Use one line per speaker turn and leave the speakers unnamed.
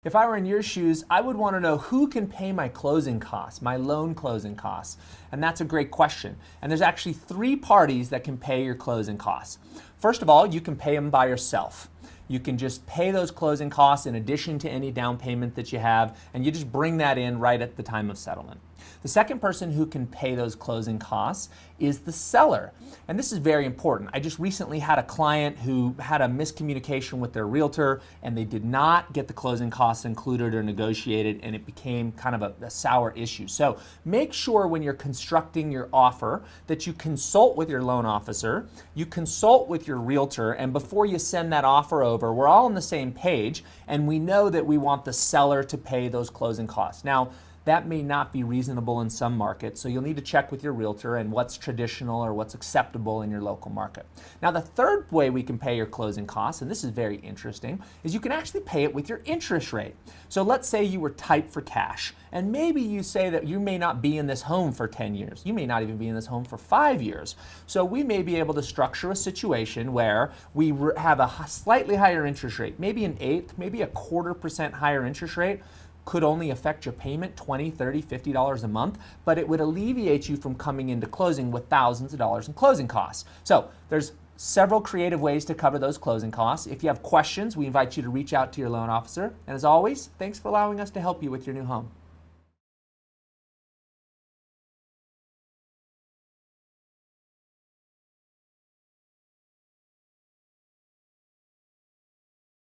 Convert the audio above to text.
If I were in your shoes, I would want to know who can pay my closing costs, my loan closing costs. And that's a great question. And there's actually 3 parties that can pay your closing costs. First of all, you can pay them by yourself. You can just pay those closing costs in addition to any down payment that you have, and you just bring that in right at the time of settlement. The second person who can pay those closing costs is the seller. And this is very important. I just recently had a client who had a miscommunication with their realtor, and they did not get the closing costs included or negotiated, and it became kind of a sour issue. So make sure when you're constructing your offer that you consult with your loan officer, you consult with your realtor, and before you send that offer over, we're all on the same page, and we know that we want the seller to pay those closing costs. Now, that may not be reasonable in some markets, so you'll need to check with your realtor and what's traditional or what's acceptable in your local market. Now, the third way we can pay your closing costs, and this is very interesting, is you can actually pay it with your interest rate. So let's say you were tight for cash, and maybe you say that you may not be in this home for 10 years. You may not even be in this home for 5 years. So we may be able to structure a situation where we have a slightly higher interest rate, maybe an eighth, maybe a 1/4% higher interest rate. Could only affect your payment $20, $30, $50 a month, but it would alleviate you from coming into closing with thousands of dollars in closing costs. So there's several creative ways to cover those closing costs. If you have questions, we invite you to reach out to your loan officer. And as always, thanks for allowing us to help you with your new home.